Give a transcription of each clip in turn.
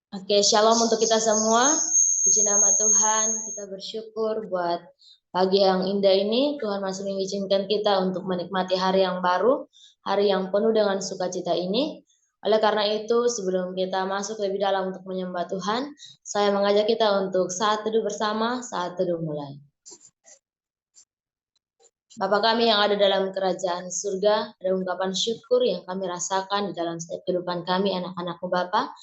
Oke, shalom untuk kita semua. Puji nama Tuhan, kita bersyukur buat pagi yang indah ini. Tuhan masih mengizinkan kita untuk menikmati hari yang baru, hari yang penuh dengan sukacita ini. Oleh karena itu, sebelum kita masuk lebih dalam untuk menyembah Tuhan, saya mengajak kita untuk saat teduh bersama, saat teduh mulai. Bapa kami yang ada dalam kerajaan surga, ada ungkapan syukur yang kami rasakan di dalam setiap kehidupan kami, anak-anak-Mu Bapa.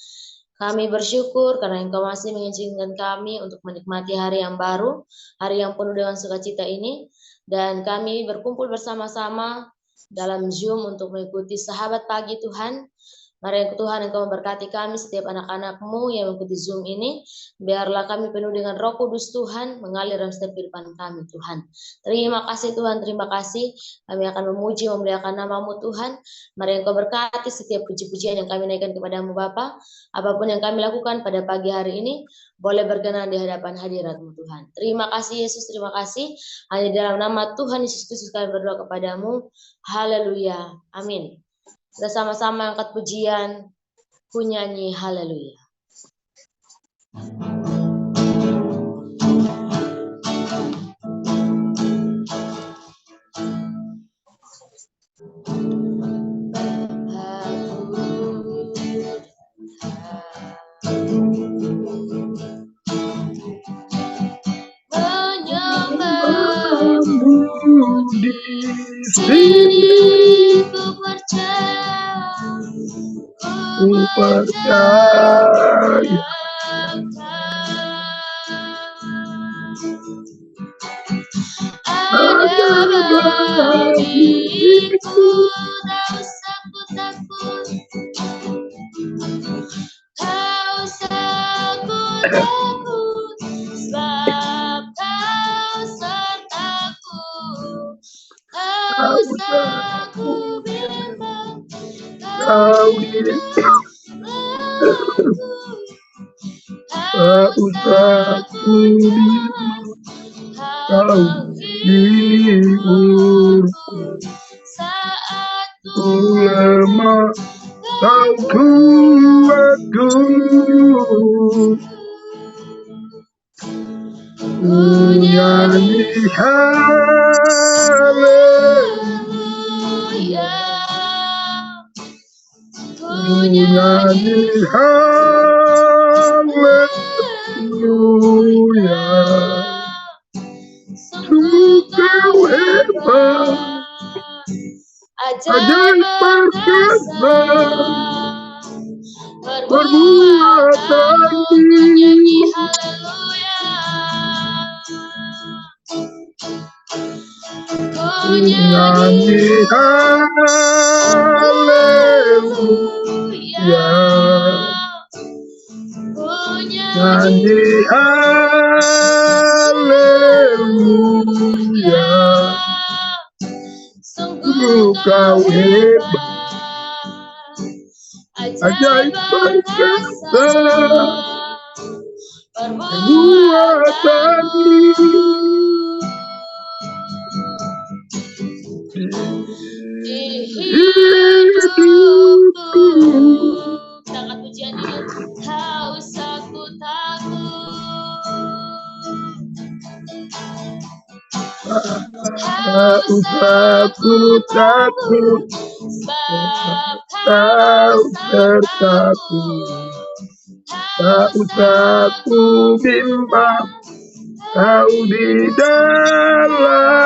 Kami bersyukur karena Engkau masih mengizinkan kami untuk menikmati hari yang baru, hari yang penuh dengan sukacita ini. Dan kami berkumpul bersama-sama dalam Zoom untuk mengikuti sahabat pagi Tuhan. Mari Tuhan Engkau memberkati kami setiap anak-anak-Mu yang mengikuti Zoom ini. Biarlah kami penuh dengan Roh Kudus Tuhan mengalir dalam setiap kehidupan kami Tuhan. Terima kasih Tuhan, terima kasih. Kami akan memuji, memuliakan nama-Mu Tuhan. Mari Engkau berkati setiap puji-pujian yang kami naikkan kepada-Mu Bapa. Apapun yang kami lakukan pada pagi hari ini, boleh berkenan di hadapan hadirat-Mu Tuhan. Terima kasih Yesus, terima kasih. Hanya dalam nama Tuhan Yesus Kristus kami berdoa kepada-Mu. Haleluya. Amin. Kita sama-sama angkat pujian, ku nyanyi haleluya. Ku percaya ada bagiku, tak usah ku takut, tak usah ku takut, sebab Kau sertaku, tak usah ku bimbang, Kau di dalamku, tak usah ku bimbang, Kau menghiburku saat ku lemah, Kau kuatku. Ku nyanyi haleluya, ku nyanyi haleluya. Sungguh Kau hebat, ajaib perkasa, perbuatanmu. Nyanyi haleluya, ku nyanyi haleluya, ku nyanyi haleluya. Sungguh Kau hebat, ajaib perkasa, perbuatanmu. Hidupku, kita angkat pujian ini, tak usah ku takut, tak usah ku takut, sebab Kau sertaku, tak usah ku bimbang, Kau di dalamku,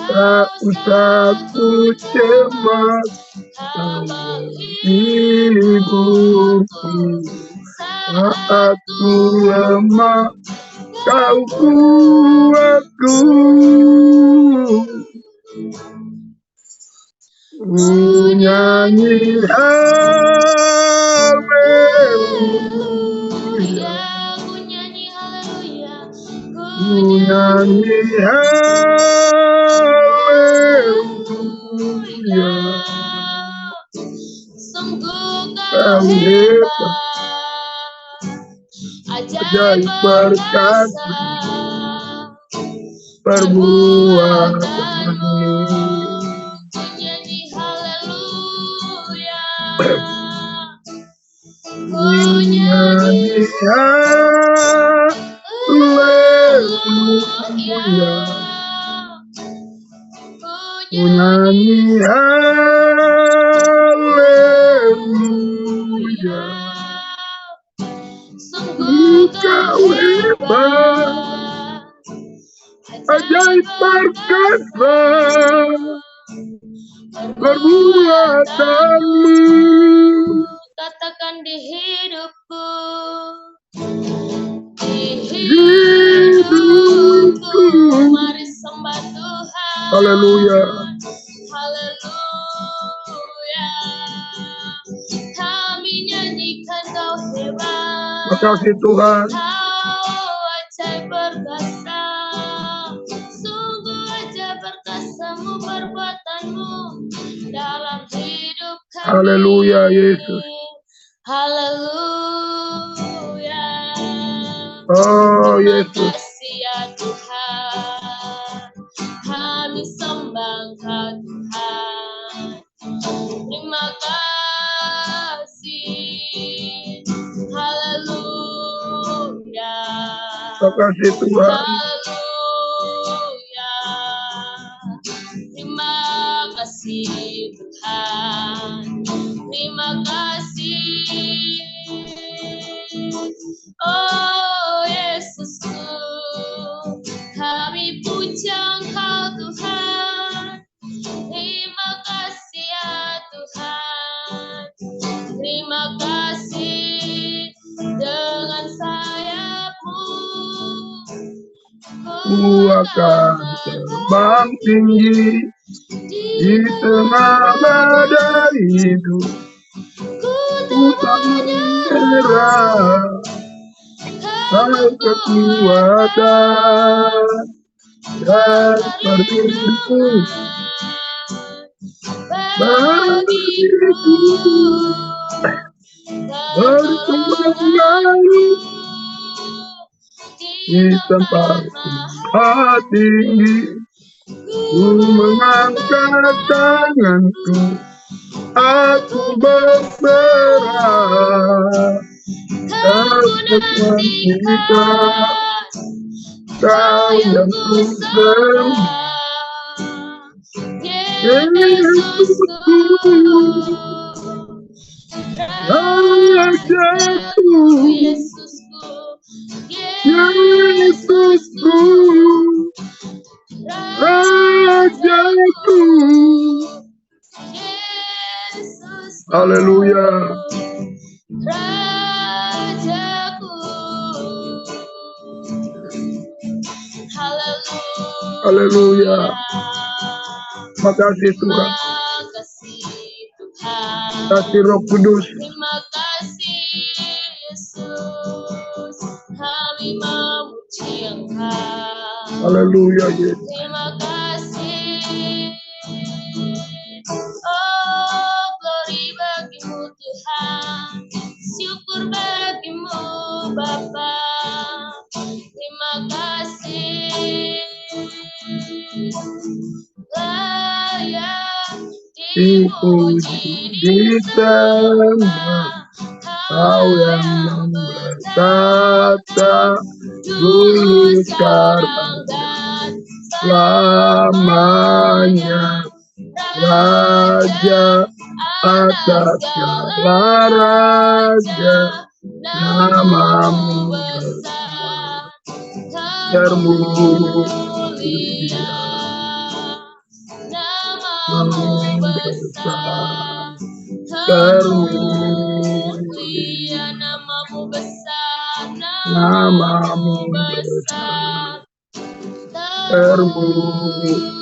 tak usah ku cemas, Kau menghiburku saat ku lemah, Kau kuatku. Ku nyanyi haleluya, ku nyanyi haleluya, ku nyanyi haleluya. Sungguh Kau hebat, ajaib perkasa, perbuatanmu. Ku nyanyi haleluya, Haleluya. Ku nyanyi haleluya. Sungguh Kau hebat, ajaib perkasa perbuatanmu. Katakan di hidupku, Hidupku. mari sembah Tuhan. Haleluya. Haleluya. Kami nyanyikan Kau hebat. Makasih Tuhan. Kau ajaib perkasa. Sungguh ajaib perkasamu, perbuatanmu dalam hidup kami. Haleluya Yesus. Haleluya. Oh Terima Yesus. kasih ya Tuhan. Kami sembah Engkau Tuhan. Terima kasih. Haleluya. Makasih Tuhan. Haleluya. Terima kasih Tuhan. Terima kasih. Oh Yesusku, kami puja Engkau Tuhan. Terima kasih ya Tuhan. Terima kasih. Dengan sayap-Mu Ku akan terbang tinggi di tengah badai hidup. Ku tak menyerah, Kau kekuatan dan perlindungan bagiku. Berkembang lalu di tempat tinggi, ku mengangkat tanganku, aku berserah. Kau menantikan, Kau yang ku sembah. Yesusku, Rajaku, Yesusku, Rajaku. Haleluya. Rajaku. Haleluya. Makasih Tuhan. Makasih Tuhan. Kasih Roh Kudus. Terima kasih Yesus. Kami memuji Engkau. Haleluya Yesus. Terima kasih. Oh, glory bagi-Mu Tuhan. Syukur bagi-Mu Bapa. Terima kasih. Layak dipuji di tengah Kau yang bertata dulu sekarang dan selamanya. Raja atas segala raja, namamu besar, termulia. Namamu besar, termulia. Namamu besar, namamu besar, termulia.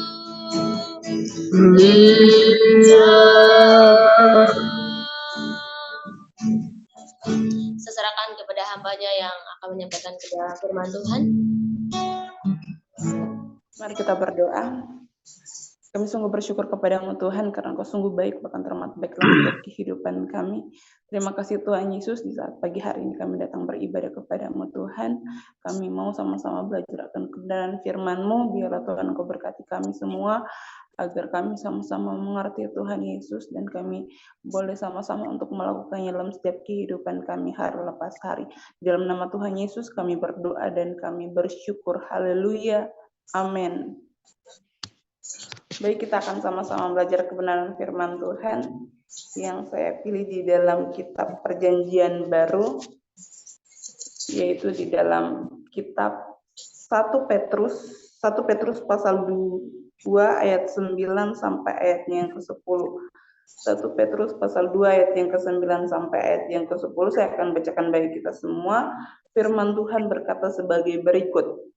Seserahkan kepada hamba-Nya yang akan menyampaikan kepada firman Tuhan. Mari kita berdoa. Kami sungguh bersyukur kepadamu Tuhan, karena Kau sungguh baik, bahkan teramat baik dalam setiap kehidupan kami. Terima kasih Tuhan Yesus, di saat pagi hari ini kami datang beribadah kepadamu Tuhan. Kami mau sama-sama belajar akan kebenaran firman-Mu. Biarlah Tuhan Engkau berkati kami semua. agar kami sama-sama mengerti Tuhan Yesus dan kami boleh sama-sama untuk melakukannya dalam setiap kehidupan kami hari lepas hari. Dalam nama Tuhan Yesus kami berdoa dan kami bersyukur. Haleluya. Amin. Baik, kita akan sama-sama belajar kebenaran firman Tuhan yang saya pilih di dalam kitab Perjanjian Baru, yaitu di dalam kitab 1 Petrus pasal 2 ayat 9 sampai ayatnya yang ke-10. 1 Petrus pasal 2 ayat yang ke-9 sampai ayat yang ke-10. Saya akan bacakan bagi kita semua. Firman Tuhan berkata sebagai berikut.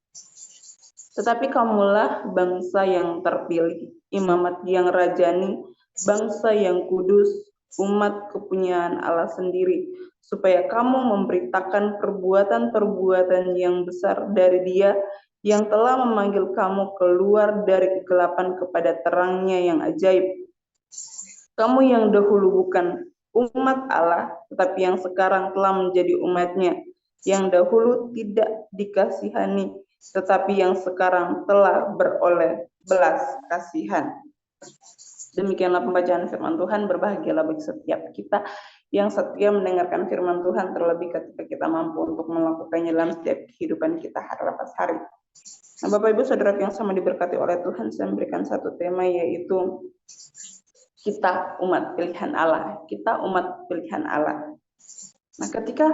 Tetapi kamulah bangsa yang terpilih, imamat yang rajani, bangsa yang kudus, umat kepunyaan Allah sendiri, supaya kamu memberitakan perbuatan-perbuatan yang besar dari Dia yang telah memanggil kamu keluar dari kegelapan kepada terangnya yang ajaib. Kamu yang dahulu bukan umat Allah, tetapi yang sekarang telah menjadi umatnya, yang dahulu tidak dikasihani, tetapi yang sekarang telah beroleh belas kasihan. Demikianlah pembacaan firman Tuhan. Berbahagialah bagi setiap kita yang setia mendengarkan firman Tuhan, terlebih ketika kita mampu untuk melakukannya dalam setiap kehidupan kita hari lepas hari. Nah, Bapak Ibu Saudara yang sama diberkati oleh Tuhan, saya memberikan satu tema, yaitu kita umat pilihan Allah. Kita umat pilihan Allah. Nah, ketika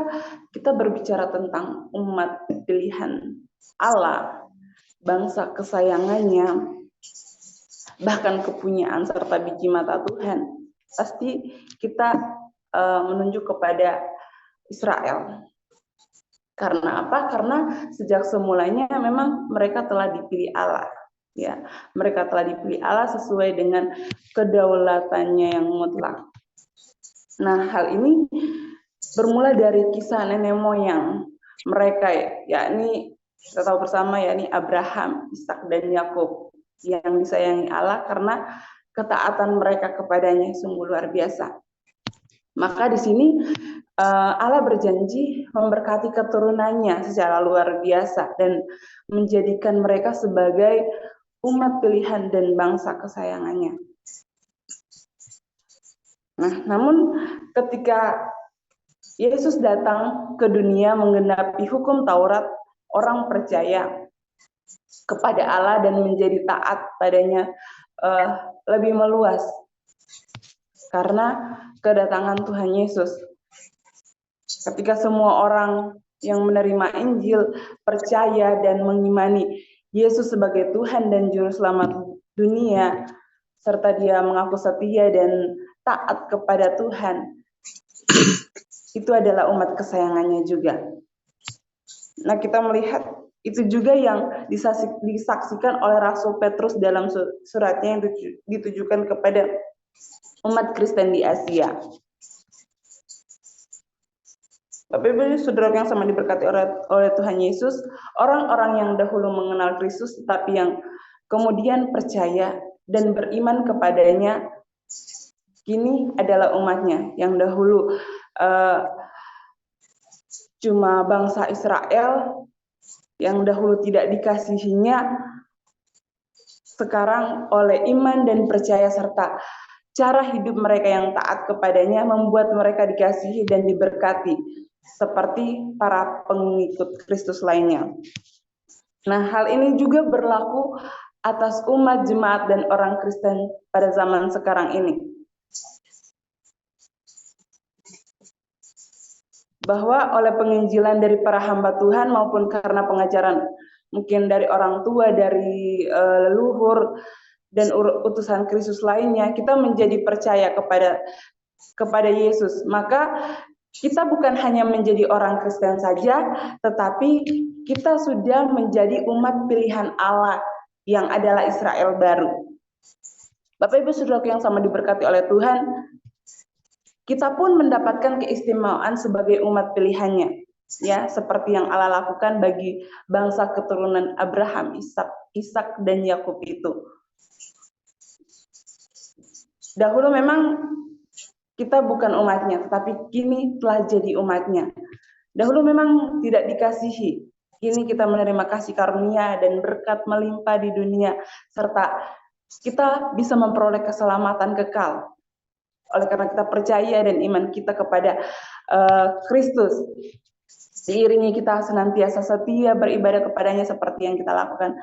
kita berbicara tentang umat pilihan Allah, bangsa kesayangannya, bahkan kepunyaan serta biji mata Tuhan, pasti kita menunjuk kepada Israel. Karena apa? Karena sejak semulanya memang mereka telah dipilih Allah. Ya, mereka telah dipilih Allah sesuai dengan kedaulatannya yang mutlak. Nah, hal ini bermula dari kisah nenek moyang mereka, yakni kita tahu bersama, yakni Abraham, Ishak dan Yakub, yang disayangi Allah karena ketaatan mereka kepadanya sungguh luar biasa. Maka di sini Allah berjanji memberkati keturunannya secara luar biasa dan menjadikan mereka sebagai umat pilihan dan bangsa kesayangannya. Nah, namun ketika Yesus datang ke dunia menggenapi hukum Taurat, orang percaya kepada Allah dan menjadi taat padanya lebih meluas karena kedatangan Tuhan Yesus. Ketika semua orang yang menerima Injil percaya dan mengimani Yesus sebagai Tuhan dan Juru Selamat dunia, serta dia mengaku setia dan taat kepada Tuhan, itu adalah umat kesayangannya juga. Nah, kita melihat itu juga yang disaksikan oleh Rasul Petrus dalam suratnya yang ditujukan kepada umat Kristen di Asia. Bapak Ibu Saudara yang sama diberkati oleh Tuhan Yesus, orang-orang yang dahulu mengenal Kristus tetapi yang kemudian percaya dan beriman kepadanya, kini adalah umatnya. Yang dahulu cuma bangsa Israel, yang dahulu tidak dikasihinya, sekarang oleh iman dan percaya serta cara hidup mereka yang taat kepadanya membuat mereka dikasihi dan diberkati seperti para pengikut Kristus lainnya. Nah, hal ini juga berlaku atas umat, jemaat, dan orang Kristen pada zaman sekarang ini. Bahwa oleh penginjilan dari para hamba Tuhan maupun karena pengajaran mungkin dari orang tua, dari leluhur, dan utusan Kristus lainnya, kita menjadi percaya kepada Yesus. Maka kita bukan hanya menjadi orang Kristen saja, tetapi kita sudah menjadi umat pilihan Allah yang adalah Israel baru. Bapak Ibu Saudara yang sama diberkati oleh Tuhan, kita pun mendapatkan keistimewaan sebagai umat pilihannya, ya, seperti yang Allah lakukan bagi bangsa keturunan Abraham, Ishak dan Yakub itu. Dahulu memang kita bukan umatnya, tetapi kini telah jadi umatnya. Dahulu memang tidak dikasihi, kini kita menerima kasih karunia dan berkat melimpah di dunia, serta kita bisa memperoleh keselamatan kekal. Oleh karena kita percaya dan iman kita kepada Kristus, diiringi kita senantiasa setia beribadah kepadanya seperti yang kita lakukan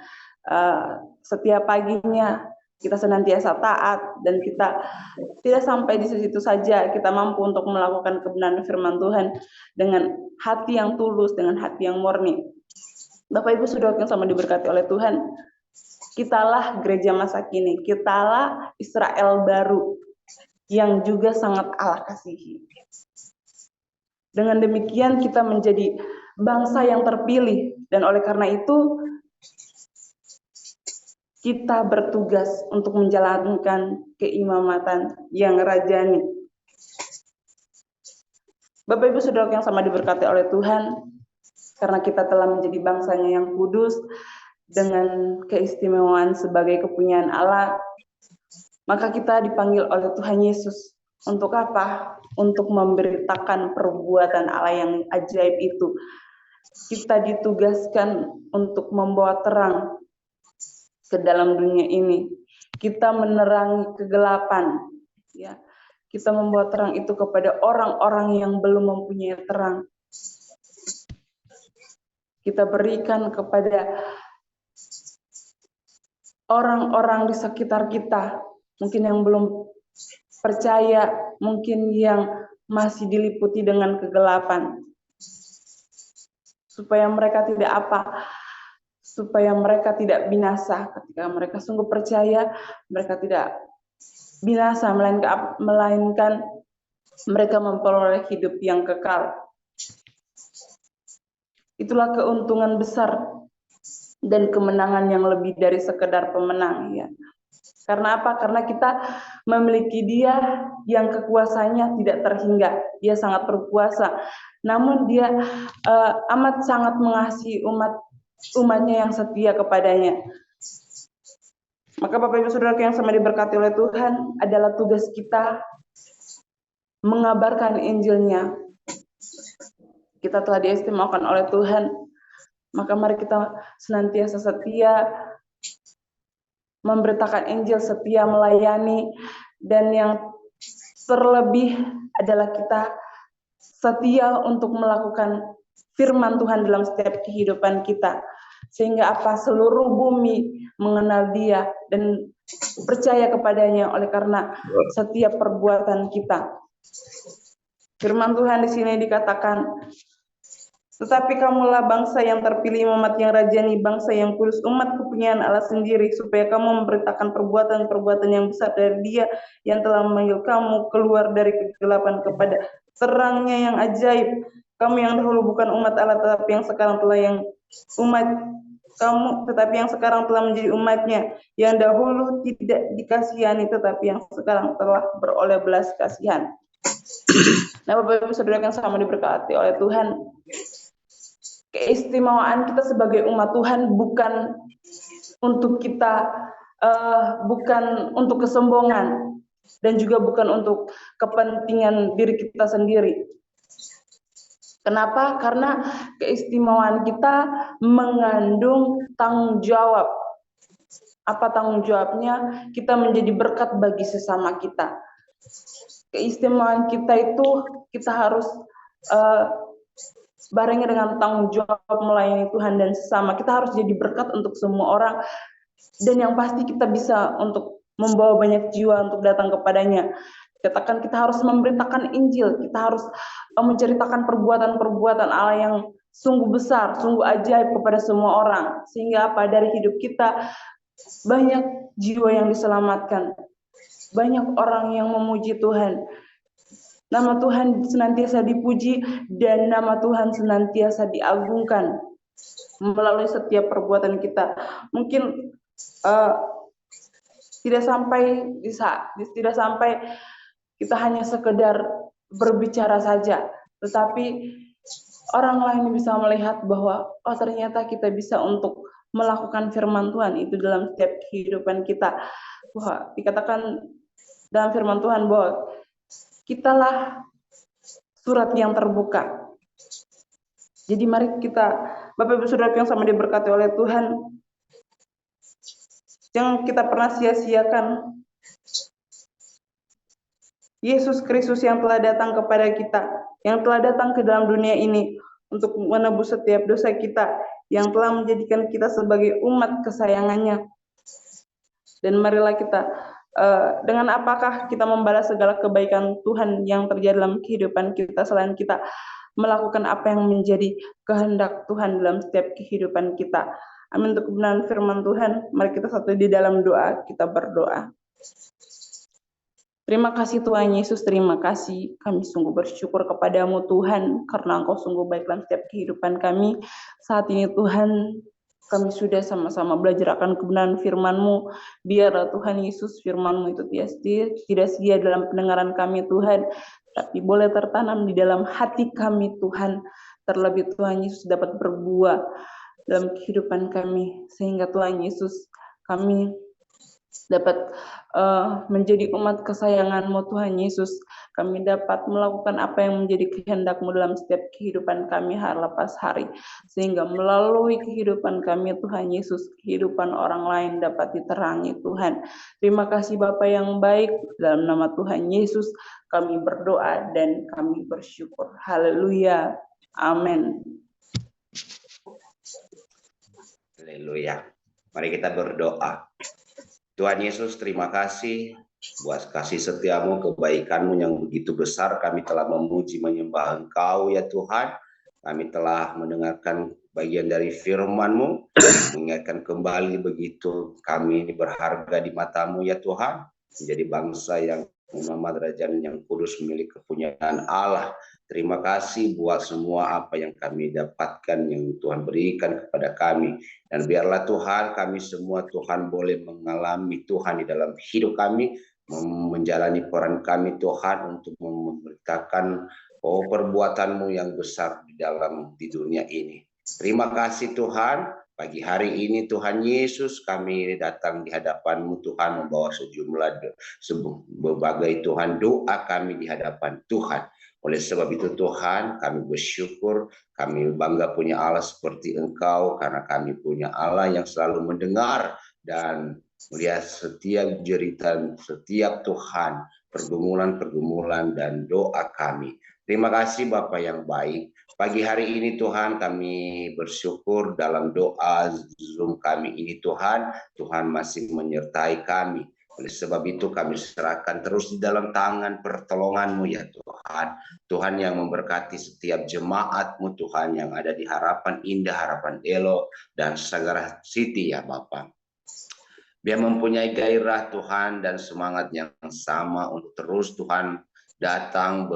setiap paginya. Kita senantiasa taat dan kita tidak sampai di situ saja, kita mampu untuk melakukan kebenaran firman Tuhan dengan hati yang tulus, dengan hati yang murni. Bapak Ibu Saudara yang sama diberkati oleh Tuhan, kitalah gereja masa kini, kitalah Israel baru yang juga sangat Allah kasihi. Dengan demikian kita menjadi bangsa yang terpilih, dan oleh karena itu kita bertugas untuk menjalankan keimamatan yang rajani. Bapak Ibu Saudara yang sama diberkati oleh Tuhan, karena kita telah menjadi bangsanya yang kudus dengan keistimewaan sebagai kepunyaan Allah, maka kita dipanggil oleh Tuhan Yesus untuk apa? Untuk memberitakan perbuatan Allah yang ajaib itu. Kita ditugaskan untuk membawa terang ke dalam dunia ini. Kita menerangi kegelapan, ya. Kita membawa terang itu kepada orang-orang yang belum mempunyai terang. Kita berikan kepada orang-orang di sekitar kita, mungkin yang belum percaya, mungkin yang masih diliputi dengan kegelapan, supaya mereka tidak apa? Supaya mereka tidak binasa. Ketika mereka sungguh percaya, mereka tidak binasa, melainkan mereka memperoleh hidup yang kekal. Itulah keuntungan besar dan kemenangan yang lebih dari sekedar pemenang, ya. Karena apa? Karena kita memiliki Dia yang kekuasaannya tidak terhingga. Dia sangat berkuasa. Namun Dia amat sangat mengasihi umatnya yang setia kepadanya. Maka Bapak Ibu Saudara yang sama diberkati oleh Tuhan, adalah tugas kita mengabarkan Injil-Nya. Kita telah diistimewakan oleh Tuhan, maka mari kita senantiasa setia memberitakan Injil, setia melayani, dan yang terlebih adalah kita setia untuk melakukan firman Tuhan dalam setiap kehidupan kita, sehingga apa? Seluruh bumi mengenal Dia dan percaya kepadanya oleh karena setiap perbuatan kita. Firman Tuhan di sini dikatakan, tetapi kamulah bangsa yang terpilih, umat yang rajani, bangsa yang kudus, umat kepunyaan Allah sendiri, supaya kamu memberitakan perbuatan-perbuatan yang besar dari Dia yang telah memanggil kamu keluar dari kegelapan kepada terangnya yang ajaib. Kamu yang dahulu bukan umat Allah, tetapi yang sekarang telah menjadi umatnya, yang dahulu tidak dikasihani, tetapi yang sekarang telah beroleh belas kasihan. Nah, Bapak Ibu Saudara yang sama diberkati oleh Tuhan, keistimewaan kita sebagai umat Tuhan bukan untuk kita, bukan untuk kesombongan, dan juga bukan untuk kepentingan diri kita sendiri. Kenapa? Karena keistimewaan kita mengandung tanggung jawab. Apa tanggung jawabnya? Kita menjadi berkat bagi sesama kita. Keistimewaan kita itu kita harus barengi dengan tanggung jawab melayani Tuhan dan sesama. Kita harus jadi berkat untuk semua orang, dan yang pasti kita bisa untuk membawa banyak jiwa untuk datang kepadanya. Katakan kita harus memberitakan Injil, kita harus menceritakan perbuatan-perbuatan Allah yang sungguh besar, sungguh ajaib kepada semua orang, sehingga apa? Dari hidup kita banyak jiwa yang diselamatkan, banyak orang yang memuji Tuhan. Nama Tuhan senantiasa dipuji dan nama Tuhan senantiasa diagungkan melalui setiap perbuatan kita. Mungkin tidak sampai kita hanya sekedar berbicara saja, tetapi orang lain bisa melihat bahwa oh ternyata kita bisa untuk melakukan firman Tuhan itu dalam setiap kehidupan kita. Wah, dikatakan dalam firman Tuhan bahwa kitalah surat yang terbuka. Jadi mari kita, Bapak Ibu Saudara yang sama diberkati oleh Tuhan, Jangan kita pernah sia-siakan Yesus Kristus yang telah datang kepada kita, yang telah datang ke dalam dunia ini untuk menebus setiap dosa kita, yang telah menjadikan kita sebagai umat kesayangannya. Dan marilah kita, dengan apakah kita membalas segala kebaikan Tuhan yang terjadi dalam kehidupan kita selain kita melakukan apa yang menjadi kehendak Tuhan dalam setiap kehidupan kita. Amin. Untuk kebenaran firman Tuhan, mari kita satu di dalam doa, kita berdoa. Terima kasih Tuhan Yesus, terima kasih. Kami sungguh bersyukur kepadamu Tuhan, karena Engkau sungguh baik dalam setiap kehidupan kami. Saat ini Tuhan, kami sudah sama-sama belajar akan kebenaran firman-Mu. Biarlah Tuhan Yesus, firman-Mu itu tidak sedia dalam pendengaran kami Tuhan, tapi boleh tertanam di dalam hati kami Tuhan. Terlebih Tuhan Yesus dapat berbuah dalam kehidupan kami, sehingga Tuhan Yesus kami dapat menjadi umat kesayangan-Mu Tuhan Yesus. Kami dapat melakukan apa yang menjadi kehendak-Mu dalam setiap kehidupan kami hari lepas hari, sehingga melalui kehidupan kami Tuhan Yesus, kehidupan orang lain dapat diterangi Tuhan. Terima kasih Bapa yang baik, dalam nama Tuhan Yesus kami berdoa dan kami bersyukur. Haleluya, amin. Haleluya. Mari kita berdoa. Tuhan Yesus, terima kasih buat kasih setiamu, kebaikanmu yang begitu besar. Kami telah memuji, menyembah Engkau ya Tuhan. Kami telah mendengarkan bagian dari firman-Mu, mengingatkan kembali begitu kami ini berharga di mata-Mu ya Tuhan. Menjadi bangsa yang nama derajat yang kudus milik kepunyaan Allah. Terima kasih buat semua apa yang kami dapatkan, yang Tuhan berikan kepada kami. Dan biarlah Tuhan, kami semua Tuhan boleh mengalami Tuhan di dalam hidup kami, menjalani peran kami Tuhan untuk memberitakan perbuatan-Mu yang besar di dunia ini. Terima kasih Tuhan. Pagi hari ini Tuhan Yesus, kami datang di hadapan-Mu Tuhan, membawa berbagai Tuhan doa kami di hadapan Tuhan. Oleh sebab itu Tuhan, kami bersyukur, kami bangga punya Allah seperti Engkau, karena kami punya Allah yang selalu mendengar dan melihat setiap jeritan, setiap Tuhan, pergumulan-pergumulan dan doa kami. Terima kasih Bapa yang baik. Pagi hari ini Tuhan, kami bersyukur dalam doa Zoom kami ini Tuhan, Tuhan masih menyertai kami. Oleh sebab itu kami serahkan terus di dalam tangan pertolongan-Mu ya Tuhan. Tuhan yang memberkati setiap jemaat-Mu Tuhan yang ada di Harapan Indah, Harapan Elo, dan Sagara City ya Bapa. Biar mempunyai gairah Tuhan dan semangat yang sama untuk terus Tuhan datang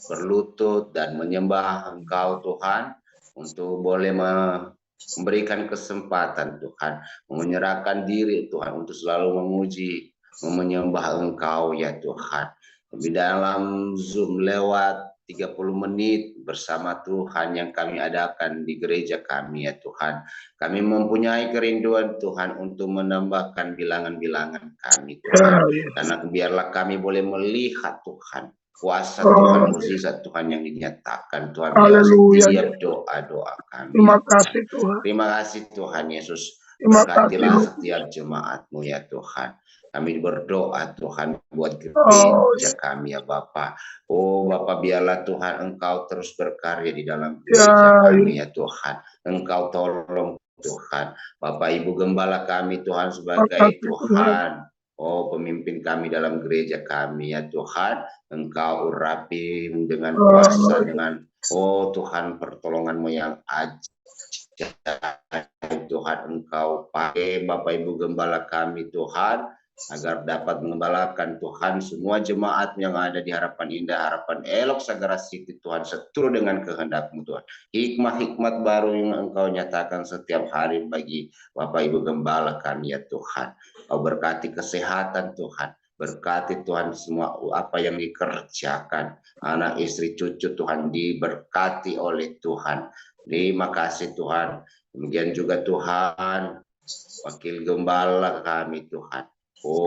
berlutut dan menyembah Engkau Tuhan, untuk boleh memberikan kesempatan Tuhan, menyerahkan diri Tuhan untuk selalu memuji, menyembah Engkau ya Tuhan. Di dalam Zoom lewat 30 menit bersama Tuhan yang kami adakan di gereja kami ya Tuhan. Kami mempunyai kerinduan Tuhan untuk menambahkan bilangan-bilangan kami Tuhan. Karena biarlah kami boleh melihat Tuhan, kuasa Tuhan, mukjizat Tuhan yang dinyatakan Tuhan lewat setiap doa-doa kami. Terima kasih Tuhan. Terima kasih Tuhan Yesus. Terima Berkatilah kasih. setiap jemaat-Mu ya Tuhan. Kami berdoa Tuhan buat gereja kami ya Bapa. Oh Bapa, biarlah Tuhan Engkau terus berkarya di dalam gereja kami ya Tuhan. Engkau tolong Tuhan. Bapak Ibu Gembala kami Tuhan sebagai Tuhan. Oh pemimpin kami dalam gereja kami ya Tuhan. Engkau urapi dengan kuasa, dengan Tuhan pertolongan-Mu yang ajaib Tuhan. Engkau pakai Bapak Ibu Gembala kami Tuhan, agar dapat mengembalakan Tuhan semua jemaat yang ada di Harapan Indah, Harapan Elok, Sagara City Tuhan, seturut dengan kehendak-Mu Tuhan. Hikmat-hikmat baru yang Engkau nyatakan setiap hari bagi Bapak Ibu Gembala kami ya Tuhan. Kau berkati kesehatan Tuhan, berkati Tuhan semua apa yang dikerjakan, anak istri cucu Tuhan diberkati oleh Tuhan. Terima kasih Tuhan. Demikian juga Tuhan, Wakil Gembala kami Tuhan,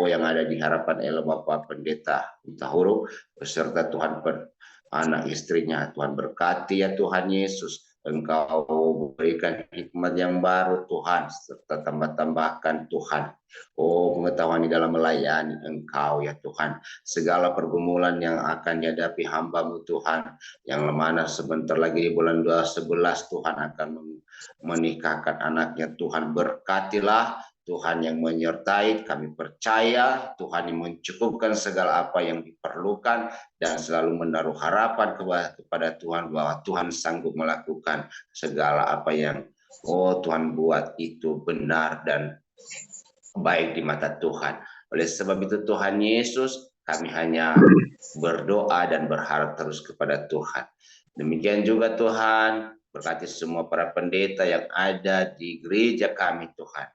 yang ada di Harapan Elo, Bapak Pendeta Tahuru beserta Tuhan anak istrinya, Tuhan berkati ya Tuhan Yesus. Engkau berikan hikmat yang baru Tuhan, serta tambah-tambahkan Tuhan. Oh, pengetahuan di dalam melayani Engkau ya Tuhan. Segala pergumulan yang akan dihadapi hamba-Mu Tuhan, yang mana sebentar lagi di bulan 11 Tuhan akan menikahkan anaknya Tuhan. Berkatilah Tuhan yang menyertai, kami percaya Tuhan yang mencukupkan segala apa yang diperlukan dan selalu menaruh harapan kepada Tuhan bahwa Tuhan sanggup melakukan segala apa yang Tuhan buat itu benar dan baik di mata Tuhan. Oleh sebab itu Tuhan Yesus, kami hanya berdoa dan berharap terus kepada Tuhan. Demikian juga Tuhan, berkati semua para pendeta yang ada di gereja kami Tuhan.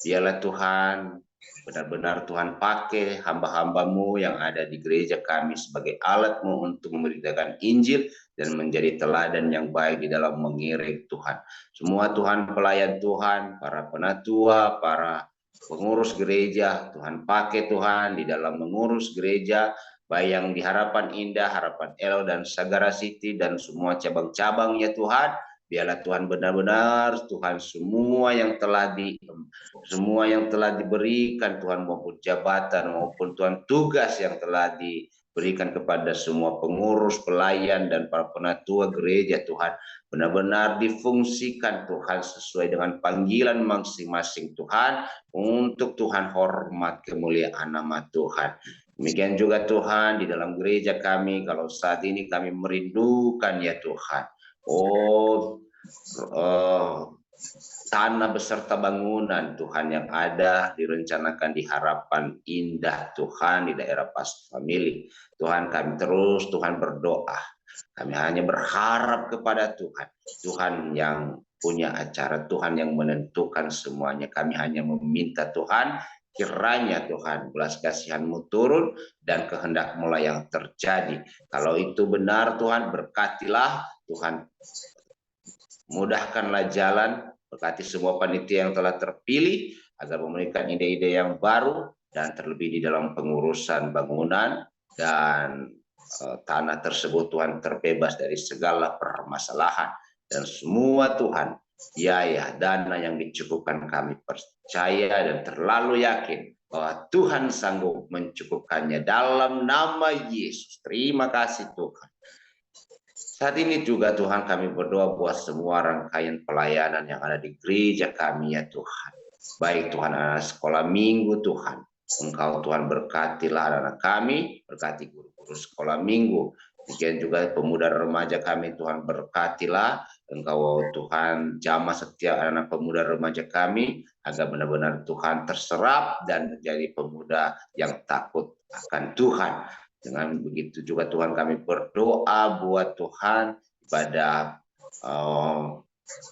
Biarlah Tuhan, benar-benar Tuhan pakai hamba-hamba-Mu yang ada di gereja kami sebagai alat-Mu untuk memberitakan Injil dan menjadi teladan yang baik di dalam mengiring Tuhan. Semua Tuhan pelayan Tuhan, para penatua, para pengurus gereja, Tuhan pakai Tuhan di dalam mengurus gereja, baik yang di Harapan Indah, Harapan Elo dan Sagara City dan semua cabang-cabangnya Tuhan. Biarlah Tuhan benar-benar Tuhan semua yang telah diberikan Tuhan maupun jabatan maupun Tuhan tugas yang telah diberikan kepada semua pengurus, pelayan dan para penatua gereja Tuhan benar-benar difungsikan Tuhan sesuai dengan panggilan masing-masing Tuhan untuk Tuhan hormat kemuliaan nama Tuhan. Demikian juga Tuhan di dalam gereja kami kalau saat ini kami merindukan ya Tuhan. Tanah beserta bangunan Tuhan yang ada direncanakan di Harapan Indah Tuhan di daerah Pas Family. Tuhan kami terus Tuhan berdoa. Kami hanya berharap kepada Tuhan. Tuhan yang punya acara, Tuhan yang menentukan semuanya. Kami hanya meminta Tuhan kiranya Tuhan belas kasihan-Mu turun dan kehendak-Mu lah yang terjadi. Kalau itu benar Tuhan, berkatilah Tuhan. Mudahkanlah jalan, berkati semua panitia yang telah terpilih agar memberikan ide-ide yang baru dan terlebih di dalam pengurusan bangunan dan tanah tersebut Tuhan terbebas dari segala permasalahan dan semua Tuhan biaya dana yang dicukupkan kami percaya dan terlalu yakin bahwa Tuhan sanggup mencukupkannya dalam nama Yesus. Terima kasih Tuhan. Saat ini juga Tuhan kami berdoa buat semua rangkaian pelayanan yang ada di gereja kami ya Tuhan. Baik Tuhan anak sekolah minggu Tuhan. Engkau Tuhan berkatilah anak kami, berkati guru-guru sekolah minggu. Demikian juga pemuda remaja kami Tuhan berkatilah. Engkau Tuhan jamah setiap anak pemuda remaja kami agar benar-benar Tuhan terserap dan menjadi pemuda yang takut akan Tuhan. Dengan begitu juga Tuhan kami berdoa buat Tuhan pada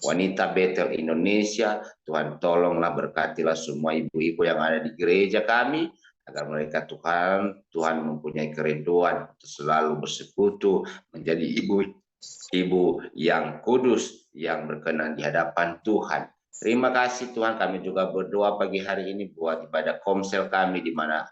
wanita Betel Indonesia. Tuhan tolonglah berkatilah semua ibu-ibu yang ada di gereja kami agar mereka Tuhan mempunyai kerinduan untuk selalu bersekutu menjadi ibu yang kudus yang berkenan di hadapan Tuhan. Terima kasih Tuhan, kami juga berdoa pagi hari ini buat ibadah komsel kami di mana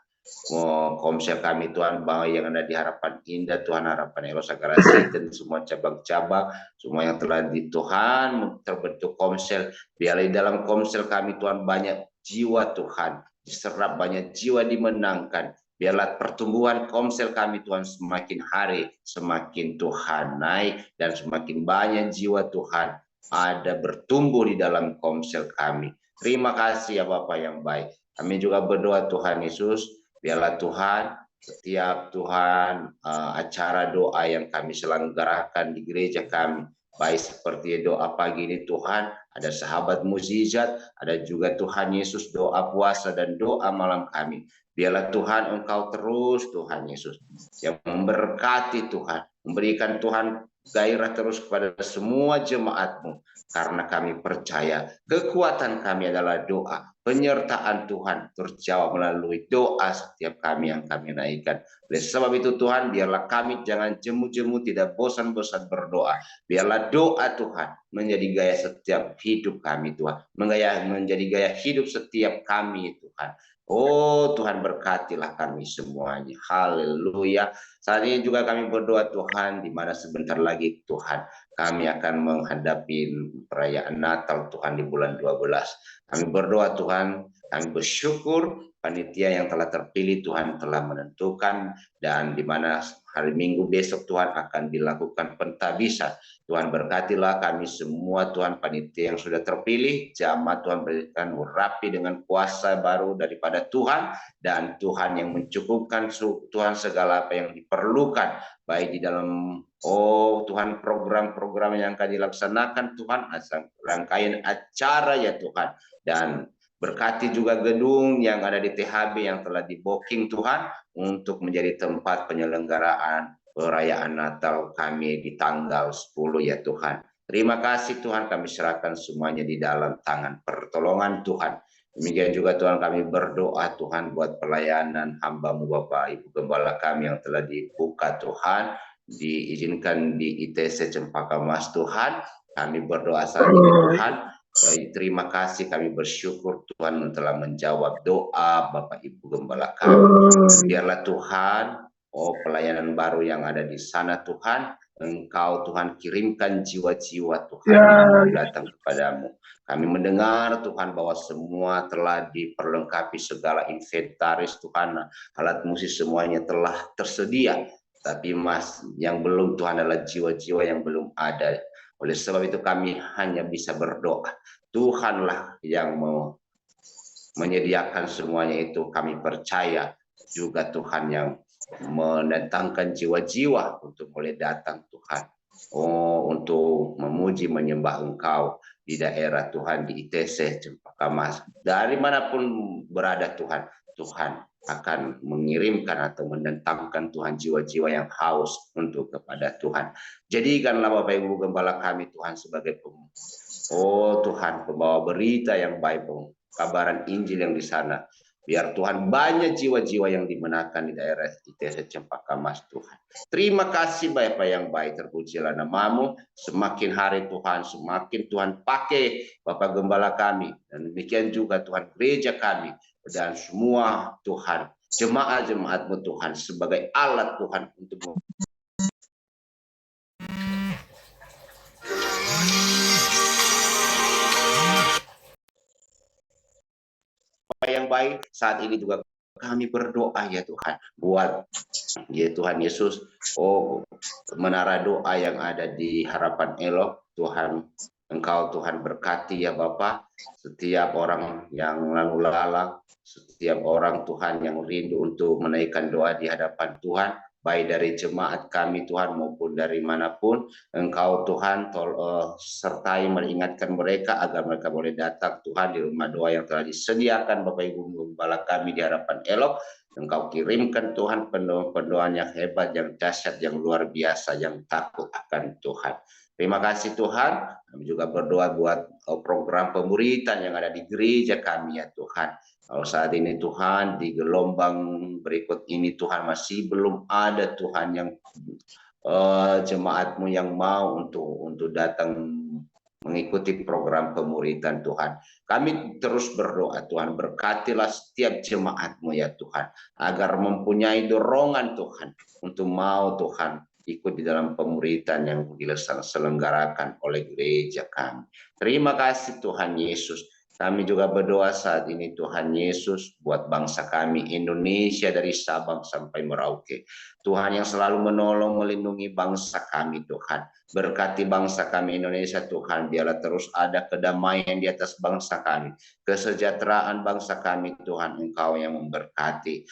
komsel kami Tuhan bahwa yang ada di Harapan Indah Tuhan, Harapan Elo Sagara City dan semua cabang-cabang semua yang telah di Tuhan terbentuk komsel. Biarlah di dalam komsel kami Tuhan banyak jiwa Tuhan diserap, banyak jiwa dimenangkan. Biarlah pertumbuhan komsel kami Tuhan semakin hari semakin Tuhan naik dan semakin banyak jiwa Tuhan ada bertumbuh di dalam komsel kami. Terima kasih ya Bapak yang baik. Kami juga berdoa Tuhan Yesus, biarlah Tuhan setiap Tuhan acara doa yang kami selenggarakan di gereja kami, baik seperti doa pagi ini Tuhan, ada sahabat mukjizat, ada juga Tuhan Yesus doa puasa dan doa malam kami. Biarlah Tuhan Engkau terus Tuhan Yesus yang memberkati Tuhan, memberikan Tuhan gairah terus kepada semua jemaat-Mu, karena kami percaya kekuatan kami adalah doa, penyertaan Tuhan terjawab melalui doa setiap kami yang kami naikkan. Oleh sebab itu Tuhan, biarlah kami jangan jemu-jemu, tidak bosan-bosan berdoa. Biarlah doa Tuhan menjadi gaya setiap hidup kami Tuhan, menjadi gaya hidup setiap kami Tuhan. Oh Tuhan, berkatilah kami semuanya. Haleluya. Saat ini juga kami berdoa Tuhan, di mana sebentar lagi Tuhan kami akan menghadapi perayaan Natal Tuhan di bulan 12. Kami berdoa Tuhan, kami bersyukur panitia yang telah terpilih Tuhan telah menentukan, dan di mana hari Minggu besok Tuhan akan dilakukan pentabisan. Tuhan berkatilah kami semua Tuhan, panitia yang sudah terpilih, jamaah Tuhan berikan urapi dengan kuasa baru daripada Tuhan, dan Tuhan yang mencukupkan Tuhan segala apa yang diperlukan, baik di dalam Tuhan program-program yang akan dilaksanakan Tuhan, rangkaian acara ya Tuhan, dan berkati juga gedung yang ada di THB yang telah di booking Tuhan untuk menjadi tempat penyelenggaraan perayaan Natal kami di tanggal 10 ya Tuhan. Terima kasih Tuhan, kami serahkan semuanya di dalam tangan pertolongan Tuhan. Demikian juga Tuhan, kami berdoa Tuhan buat pelayanan hamba-Mu Bapak Ibu Gembala kami yang telah dibuka Tuhan, diizinkan di ITC Cempaka Mas Tuhan. Kami berdoa saat ini Tuhan. Terima kasih, kami bersyukur Tuhan telah menjawab doa Bapak Ibu Gembala kami. Biarlah Tuhan, pelayanan baru yang ada di sana Tuhan, Engkau Tuhan kirimkan jiwa-jiwa Tuhan yang datang kepadamu. Kami mendengar Tuhan bahwa semua telah diperlengkapi, segala inventaris Tuhan, alat musik semuanya telah tersedia. Tapi yang belum Tuhan adalah jiwa-jiwa yang belum ada. Oleh sebab itu kami hanya bisa berdoa. Tuhanlah yang mau menyediakan semuanya itu. Kami percaya juga Tuhan yang mendatangkan jiwa-jiwa untuk boleh datang Tuhan. Untuk memuji menyembah Engkau di daerah Tuhan, di ITC Cempaka Mas. Dari manapun berada Tuhan, Tuhan akan mengirimkan atau mendatangkan Tuhan jiwa-jiwa yang haus untuk kepada Tuhan. Jadikanlah Bapak Ibu Gembala kami Tuhan sebagai Tuhan pembawa berita yang baik, kabaran Injil yang di sana. Biar Tuhan banyak jiwa-jiwa yang dimenangkan di daerah ITC Cempaka Mas Tuhan. Terima kasih Bapak yang baik, terpujilah nama-Mu. Semakin hari Tuhan, semakin Tuhan pakai Bapak Gembala kami. Dan demikian juga Tuhan gereja kami. Dan semua Tuhan, jemaat-jemaat-Mu Tuhan sebagai alat Tuhan untuk yang baik. Saat ini juga kami berdoa ya Tuhan, buat ya Tuhan Yesus, menara doa yang ada di Harapan Elok Tuhan. Engkau Tuhan berkati ya Bapak, setiap orang yang lalu lalang, setiap orang Tuhan yang rindu untuk menaikkan doa di hadapan Tuhan, baik dari jemaat kami Tuhan maupun dari manapun. Engkau Tuhan sertai mengingatkan mereka agar mereka boleh datang Tuhan di rumah doa yang telah disediakan Bapak Ibu Gembala kami di Harapan Elok. Engkau kirimkan Tuhan pendoa yang hebat, yang dahsyat, yang luar biasa, yang takut akan Tuhan. Terima kasih Tuhan. Kami juga berdoa buat program pemuritan yang ada di gereja kami ya Tuhan. Kalau saat ini Tuhan di gelombang berikut ini Tuhan masih belum ada Tuhan yang jemaat-Mu yang mau untuk datang mengikuti program pemuritan Tuhan. Kami terus berdoa Tuhan, berkatilah setiap jemaat-Mu ya Tuhan, agar mempunyai dorongan Tuhan untuk mau Tuhan ikut di dalam pemuritan yang diselenggarakan oleh gereja kami. Terima kasih Tuhan Yesus. Kami juga berdoa saat ini Tuhan Yesus buat bangsa kami Indonesia dari Sabang sampai Merauke. Tuhan yang selalu menolong melindungi bangsa kami Tuhan. Berkati bangsa kami Indonesia Tuhan, biarlah terus ada kedamaian di atas bangsa kami. Kesejahteraan bangsa kami Tuhan, Engkau yang memberkati.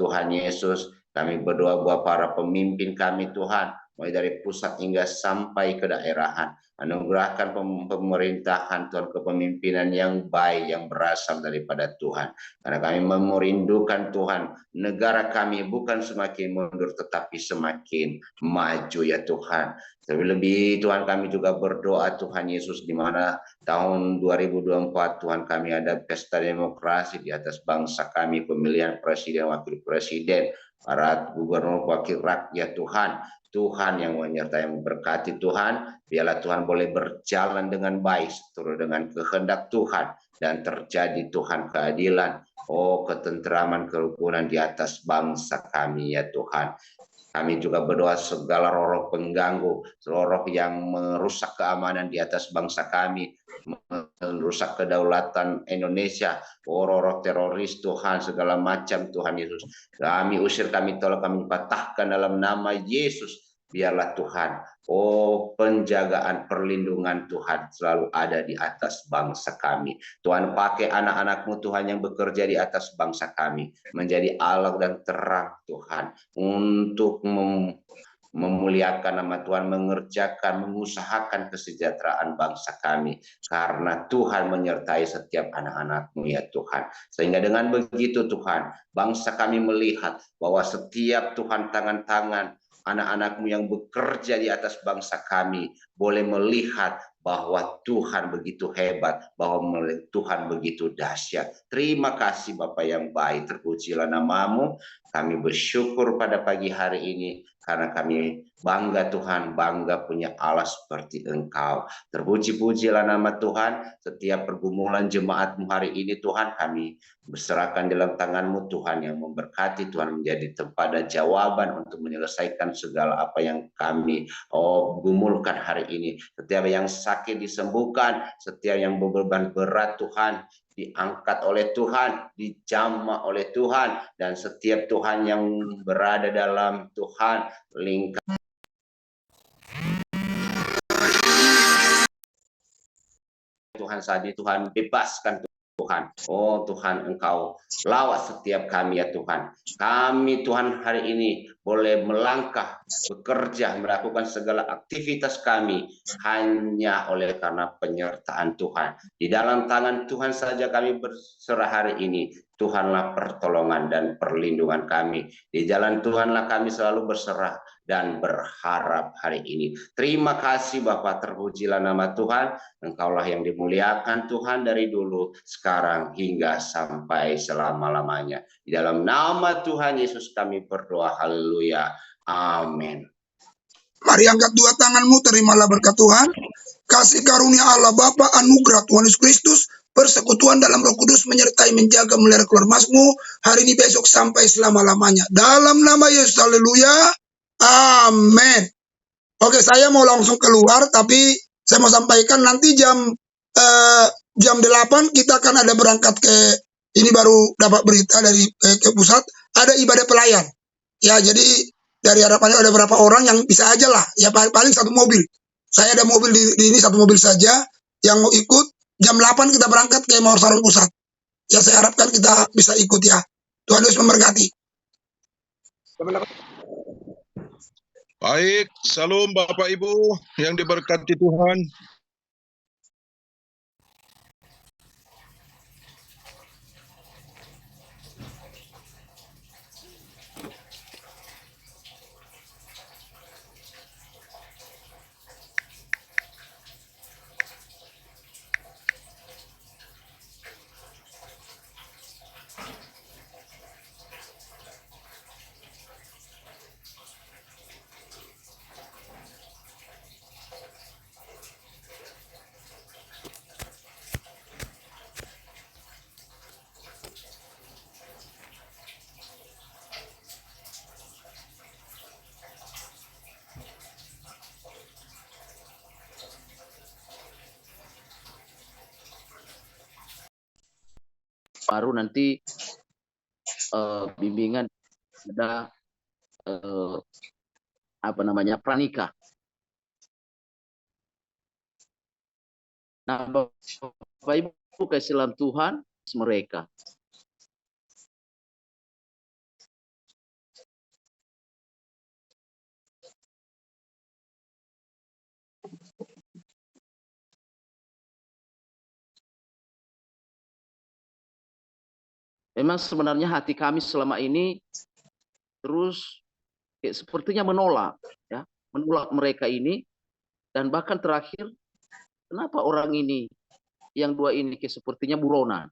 Tuhan Yesus, kami berdoa buat para pemimpin kami Tuhan, mulai dari pusat hingga sampai ke daerahan. Anugerahkan pemerintahan Tuhan, kepemimpinan yang baik yang berasal daripada Tuhan. Karena kami merindukan Tuhan, negara kami bukan semakin mundur tetapi semakin maju ya Tuhan. Lebih Tuhan, kami juga berdoa Tuhan Yesus, di mana tahun 2024 Tuhan kami ada pesta demokrasi di atas bangsa kami, pemilihan presiden, wakil presiden, para gubernur, wakil rakyat Tuhan. Tuhan yang menyertai, yang memberkati Tuhan, biarlah Tuhan boleh berjalan dengan baik seturut dengan kehendak Tuhan, dan terjadi Tuhan keadilan, Oh, ketentraman, kerukunan di atas bangsa kami ya Tuhan. Kami juga berdoa segala roh-roh pengganggu, roh yang merusak keamanan di atas bangsa kami, merusak kedaulatan Indonesia, roh teroris Tuhan, segala macam Tuhan Yesus. Kami usir, kami tolak, kami patahkan dalam nama Yesus. Biarlah Tuhan, penjagaan, perlindungan Tuhan selalu ada di atas bangsa kami. Tuhan, pakai anak-anak-Mu Tuhan yang bekerja di atas bangsa kami, menjadi alat dan terang Tuhan, untuk memuliakan nama Tuhan, mengerjakan, mengusahakan kesejahteraan bangsa kami. Karena Tuhan menyertai setiap anak-anak-Mu ya Tuhan. Sehingga dengan begitu Tuhan, bangsa kami melihat bahwa setiap Tuhan tangan-tangan anak-anak-Mu yang bekerja di atas bangsa kami boleh melihat bahwa Tuhan begitu hebat, bahwa Tuhan begitu dahsyat. Terima kasih Bapa yang baik, terpujilah nama-Mu. Kami bersyukur pada pagi hari ini karena kami bangga Tuhan, bangga punya Allah seperti Engkau. Terpuji-pujilah nama Tuhan. Setiap pergumulan jemaat-Mu hari ini Tuhan, kami berserahkan dalam tangan-Mu Tuhan, yang memberkati. Tuhan menjadi tempat dan jawaban untuk menyelesaikan segala apa yang kami gumulkan hari ini. Setiap yang sakit disembuhkan, setiap yang beban berat Tuhan diangkat oleh Tuhan, dijamah oleh Tuhan, dan setiap Tuhan yang berada dalam Tuhan lingkaran Tuhan saat ini, Tuhan bebaskan Tuhan. Oh Tuhan, Engkau lawat setiap kami ya Tuhan. Kami Tuhan hari ini boleh melangkah, bekerja, melakukan segala aktivitas kami hanya oleh karena penyertaan Tuhan. Di dalam tangan Tuhan saja kami berserah hari ini. Tuhanlah pertolongan dan perlindungan kami. Di jalan Tuhanlah kami selalu berserah dan berharap hari ini. Terima kasih Bapa, terpujilah nama Tuhan. Engkaulah yang dimuliakan Tuhan dari dulu, sekarang, hingga sampai selama-lamanya. Di dalam nama Tuhan Yesus kami berdoa. Haleluya. Amin. Mari angkat dua tanganmu, terimalah berkat Tuhan. Kasih karunia Allah Bapa, anugerah Tuhan Yesus Kristus, persekutuan dalam Roh Kudus menyertai, menjaga, melihara keluar masmu hari ini, besok, sampai selama-lamanya. Dalam nama Yesus, haleluya. Amin. Oke, saya mau langsung keluar, tapi saya mau sampaikan nanti jam 8 kita akan ada berangkat ke, ini baru dapat berita dari ke pusat, ada ibadah pelayan. Ya, jadi dari harapannya ada beberapa orang yang bisa aja lah, ya paling satu mobil. Saya ada mobil di ini, satu mobil saja. Yang mau ikut, jam 8 kita berangkat ke Mawar Sarung Pusat. Ya, saya harapkan kita bisa ikut ya. Tuhan Yesus memberkati. Baik, salam Bapak Ibu yang diberkati Tuhan. Baru nanti bimbingan ada pranikah. Nah, Bapak Ibu kasih dalam Tuhan mereka. Memang sebenarnya hati kami selama ini terus sepertinya menolak mereka ini, dan bahkan terakhir kenapa orang ini yang dua ini sepertinya buronan,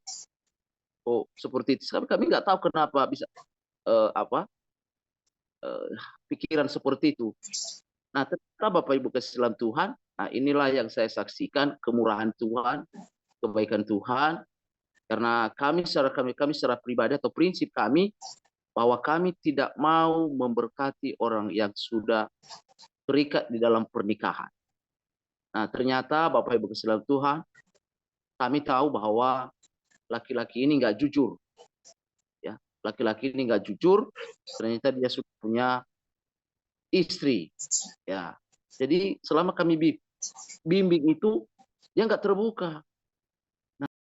seperti itu. Kami nggak tahu kenapa bisa pikiran seperti itu. Nah, ternyata Bapak Ibu kasih dalam Tuhan, nah inilah yang saya saksikan, kemurahan Tuhan, kebaikan Tuhan. Karena kami secara pribadi atau prinsip kami bahwa kami tidak mau memberkati orang yang sudah terikat di dalam pernikahan. Nah, ternyata Bapak Ibu sekalian Tuhan, kami tahu bahwa laki-laki ini nggak jujur. Ya, laki-laki ini nggak jujur, ternyata dia sudah punya istri. Ya, jadi selama kami bimbing itu, dia nggak terbuka.